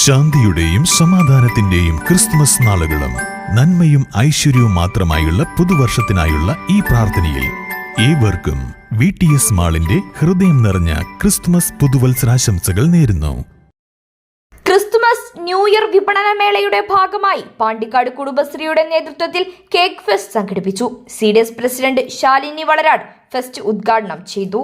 ശാന്തിയുടെയും സമാധാനത്തിന്റെയും ക്രിസ്തുമസ് നാളുകളും നന്മയും ഐശ്വര്യവും മാത്രമായുള്ള പുതുവർഷത്തിനായുള്ള ഈ പ്രാർത്ഥനയിൽ ഏവർക്കും VTS മാളിന്റെ ഹൃദയം നിറഞ്ഞ ക്രിസ്തുമസ് പുതുവത്സരാശംസകൾ നേരുന്നു. ക്രിസ്തുമസ് ന്യൂ ഇയർ വിപണന മേളയുടെ ഭാഗമായി പാണ്ടിക്കാട് കുടുംബശ്രീയുടെ നേതൃത്വത്തിൽ കേക്ക് ഫെസ്റ്റ് സംഘടിപ്പിച്ചു. CDS president Shalini Valarad fest ഉദ്ഘാടനം ചെയ്തു.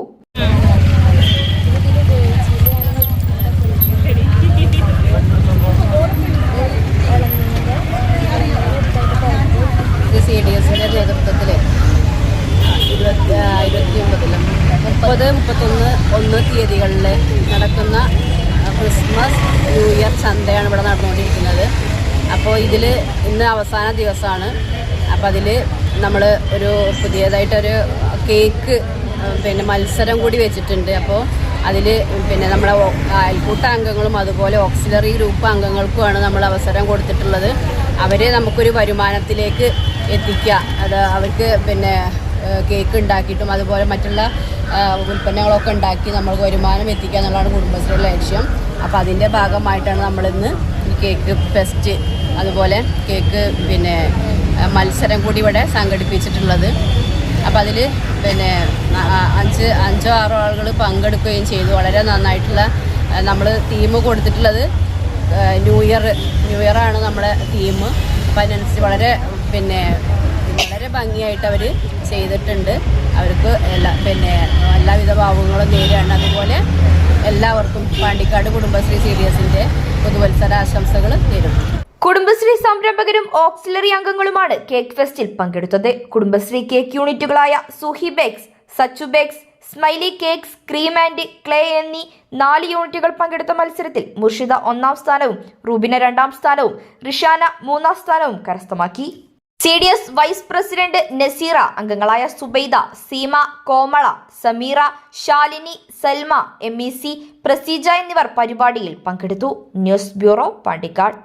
CDSന്റെ നേതൃത്വത്തിൽ 30-31 തീയതികളിൽ നടക്കുന്ന ക്രിസ്മസ് ന്യൂ ഇയർ ചന്തയാണ് ഇവിടെ നടന്നുകൊണ്ടിരിക്കുന്നത്. അപ്പോൾ ഇതിൽ ഇന്ന് അവസാന ദിവസമാണ്. അപ്പോൾ അതിൽ നമ്മൾ ഒരു പുതിയതായിട്ടൊരു കേക്ക് മത്സരം കൂടി വെച്ചിട്ടുണ്ട്. അപ്പോൾ അതിൽ നമ്മളെ അയൽക്കൂട്ട അംഗങ്ങളും അതുപോലെ ഓക്സിലറി ഗ്രൂപ്പ് അംഗങ്ങൾക്കുമാണ് നമ്മൾ അവസരം കൊടുത്തിട്ടുള്ളത്. അവരെ നമുക്കൊരു വരുമാനത്തിലേക്ക് എത്തിക്കുക. അത് അവർക്ക് കേക്ക് ഉണ്ടാക്കിയിട്ടും അതുപോലെ മറ്റുള്ള ഉൽപ്പന്നങ്ങളൊക്കെ ഉണ്ടാക്കി നമ്മൾക്ക് വരുമാനം എത്തിക്കുക എന്നുള്ളതാണ് കുടുംബശ്രീയുടെ ലക്ഷ്യം. അപ്പോൾ അതിൻ്റെ ഭാഗമായിട്ടാണ് നമ്മളിന്ന് ഈ കേക്ക് ഫെസ്റ്റ് അതുപോലെ കേക്ക് മത്സരം കൂടി ഇവിടെ സംഘടിപ്പിച്ചിട്ടുള്ളത്. അപ്പോൾ അതിൽ 5-6 ആളുകൾ പങ്കെടുക്കുകയും ചെയ്തു. വളരെ നന്നായിട്ടുള്ള നമ്മൾ തീം കൊടുത്തിട്ടുള്ളത് ന്യൂ ഇയറാണ് നമ്മുടെ തീം. അപ്പോൾ അതിനനുസരിച്ച് വളരെ ഭംഗിയായിട്ട് അവർ ചെയ്തിട്ടുണ്ട്. അവർക്ക് എല്ലാവിധ ഭാവങ്ങളും നേരെയാണ്. അതുപോലെ എല്ലാവർക്കും പാണ്ടിക്കാട് കുടുംബശ്രീ CDSന്റെ പുതുവത്സരാശംസകൾ നേരുന്നു. കുടുംബശ്രീ സംരംഭകരും ഓക്സിലറി അംഗങ്ങളുമാണ് കേക്ക് ഫെസ്റ്റിൽ പങ്കെടുത്തത്. കുടുംബശ്രീ കേക്ക് യൂണിറ്റുകളായ Suhi bakes, Sachu bakes, smiley cakes, cream and clay എന്നീ 4 യൂണിറ്റുകൾ പങ്കെടുത്ത മത്സരത്തിൽ മുർഷിദ 1ാം സ്ഥാനവും റൂബിന 2ാം സ്ഥാനവും റിഷാന 3ാം സ്ഥാനവും കരസ്ഥമാക്കി. CDS വൈസ് പ്രസിഡന്റ് നസീറ, അംഗങ്ങളായ സുബൈദ, സീമ, കോമള, സമീറ, ശാലിനി, സൽമ, MEC, പ്രസീജ എന്നിവർ പരിപാടിയിൽ പങ്കെടുത്തു. News bureau, Pandikkad.